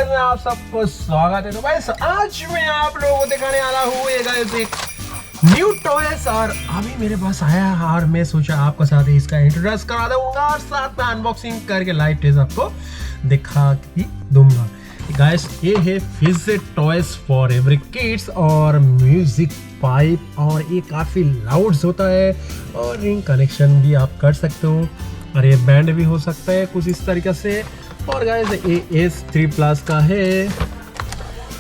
में आप सबको स्वागत है। तो भाई आज मैं आप लोगों को दिखाने वाला हूँ एक न्यू टॉयज और अभी मेरे पास आया है और मैं सोचा आपको साथ ही इसका इंट्रोड्यूस करा दूंगा और साथ में अनबॉक्सिंग करके लाइव टेस्ट आपको दिखा ही दूंगा। गाइस ये है fizz toys for every kids और म्यूजिक पाइप और ये काफ़ी लाउड होता है और रिंग कनेक्शन भी आप कर सकते हो और ये बैंड भी हो सकता है कुछ इस तरीके से। और गाइस ये S3+ का है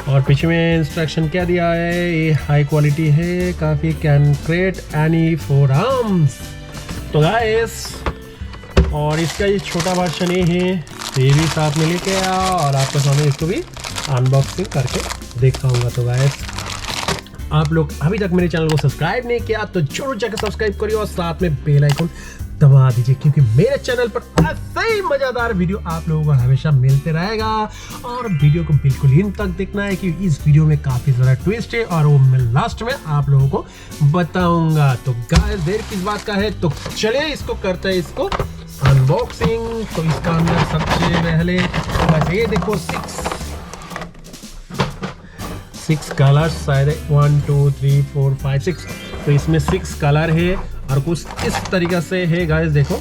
और पीछे में इंस्ट्रक्शन क्या दिया है, ये हाई क्वालिटी है काफ़ी, कैन क्रिएट एनी 4 आर्म्स। तो गाइस और इसका ये छोटा वर्जन ये है, ये भी साथ में लेके आया और आपके सामने इसको भी अनबॉक्सिंग करके दिखाऊंगा। तो गाइस आप लोग अभी तक मेरे चैनल को सब्सक्राइब नहीं किया तो जरूर जाकर सब्सक्राइब करिए और साथ में बेल आइकन दबा दीजिए क्योंकि मेरे चैनल पर ऐसे ही मजेदार वीडियो आप लोगों को हमेशा मिलते रहेगा। और वीडियो को बिल्कुल इन तक देखना है कि इस वीडियो में काफी ज़्यादा ट्विस्ट है और वो मैं लास्ट में आप लोगों को बताऊंगा। तो गाइस देर किस बात का है, तो चलिए इसको करते हैं इसको अनबॉक्सिंग। तो इसका अंदर सबसे पहले बस ये देखो 6 कलर्स शायद 1 2 3 4 5 6, तो इसमें 6 कलर है और कुछ इस तरीके से है गाइस। देखो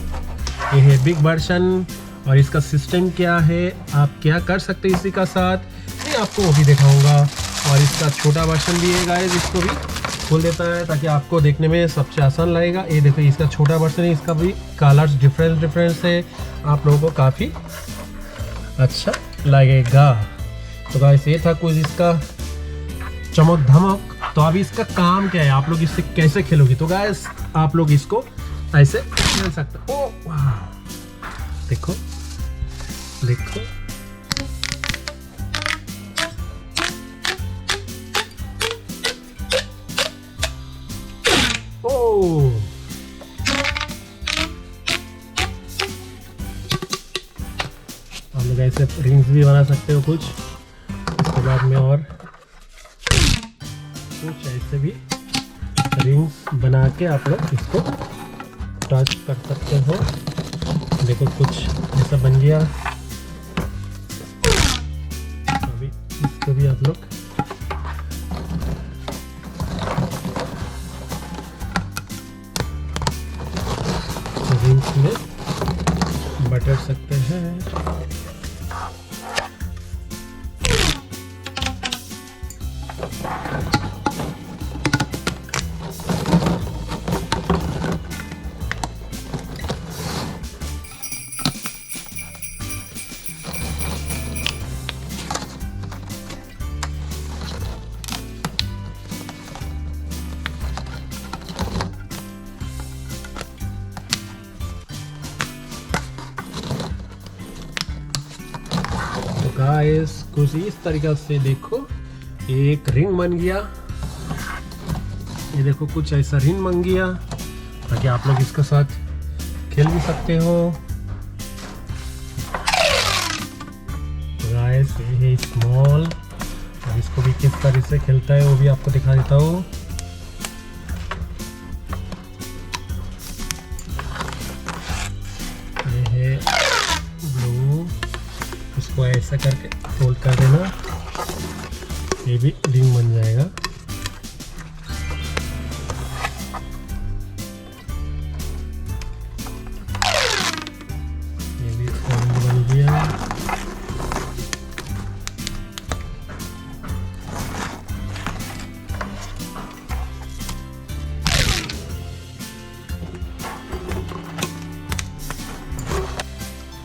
ये है बिग वर्जन और इसका सिस्टम क्या है, आप क्या कर सकते हैं इसी का साथ, ये आपको वो भी दिखाऊंगा। और इसका छोटा वर्जन भी है गाइस, इसको भी खोल देता है ताकि आपको देखने में सबसे आसान लगेगा। ये देखो इसका छोटा वर्जन है, इसका भी कलर्स डिफरेंस है, आप लोगों को काफ़ी अच्छा लगेगा। तो गाइस ये था कुछ इसका चमक धमक। तो अभी इसका काम क्या है, आप लोग इससे कैसे खेलोगे, तो गाइस आप लोग इसको ऐसे खेल सकते हो। ओ वाह, देखो देखो ओ आप लोग ऐसे रिंग्स भी बना सकते हो कुछ, इसके बाद में और कुछ ऐसे भी रिंग्स बना के आप लोग इसको टच कर सकते हो। देखो कुछ ऐसा बन गया, अभी इसको भी आप लोग रिंग्स में बटल सकते हैं। गाइस कुछ इस तरीके से देखो एक रिंग बन गया, ये देखो कुछ ऐसा रिंग बन गया ताकि आप लोग इसके साथ खेल भी सकते हो। गाइस ये है स्मॉल और इसको भी किस तरह से खेलता है वो भी आपको दिखा देता हूँ। ये है ब्लू, इसको ऐसा करके फोल्ड कर देना, ये भी रिंग बन जाएगा। ये भी रिंग बन गया।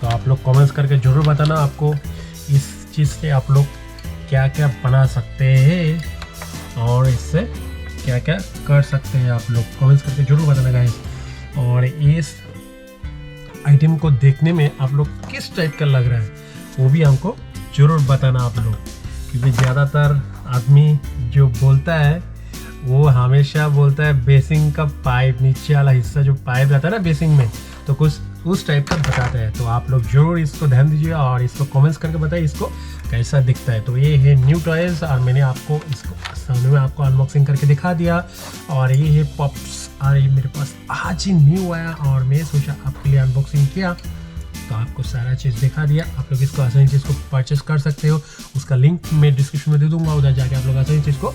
तो आप लोग कमेंट्स करके जरूर बताना आपको इस चीज़ से आप लोग क्या क्या बना सकते हैं और इससे क्या क्या कर सकते हैं, आप लोग कमेंट्स करके जरूर बताना गाइस। और इस आइटम को देखने में आप लोग किस टाइप का लग रहा है वो भी हमको जरूर बताना आप लोग, क्योंकि ज़्यादातर आदमी जो बोलता है वो हमेशा बोलता है बेसिंग का पाइप, नीचे वाला हिस्सा जो पाइप रहता है ना बेसिंग में, तो कुछ उस टाइप का बताते हैं। तो आप लोग जरूर इसको ध्यान दीजिए और इसको कमेंट्स करके बताइए इसको कैसा दिखता है। तो ये है न्यू टॉयज और मैंने आपको इसको सामने में आपको अनबॉक्सिंग करके दिखा दिया। और ये है पॉप्स और ये मेरे पास आज ही न्यू आया और मैं सोचा आपके लिए अनबॉक्सिंग किया। तो आपको सारा चीज़ दिखा दिया। आप लोग इसको आसानी से इसको परचेस कर सकते हो। उसका लिंक मैं डिस्क्रिप्शन में दे दूंगा, उधर जाके आप लोग आसानी से इसको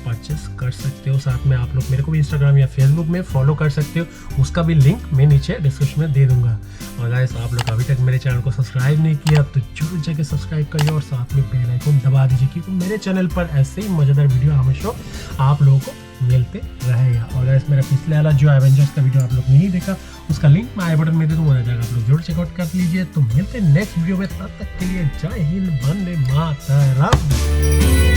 परचेस कर सकते हो। साथ में आप लोग मेरे को भी इंस्टाग्राम या फेसबुक में फॉलो कर सकते हो, उसका भी लिंक मैं नीचे डिस्क्रिप्शन में दे दूंगा। और गाइस आप लोग अभी तक मेरे चैनल को सब्सक्राइब नहीं किया तो जरूर जाके सब्सक्राइब करिए और साथ में बेल आइकन दबा दीजिए, क्योंकि मेरे चैनल पर ऐसे ही मज़ेदार वीडियो हमेशा आप लोगों को मिलते रहेगा। और गाइस मेरा पिछले वाला जो एवेंजर्स का वीडियो आप लोग नहीं देखा, उसका लिंक मैं आई बटन में दे दूँगा, जाकर आप लोग जरूर चेकआउट कर लीजिए। तो मिलते हैं नेक्स्ट वीडियो में, तब तक के लिए जय हिंद, वंदे मातरम।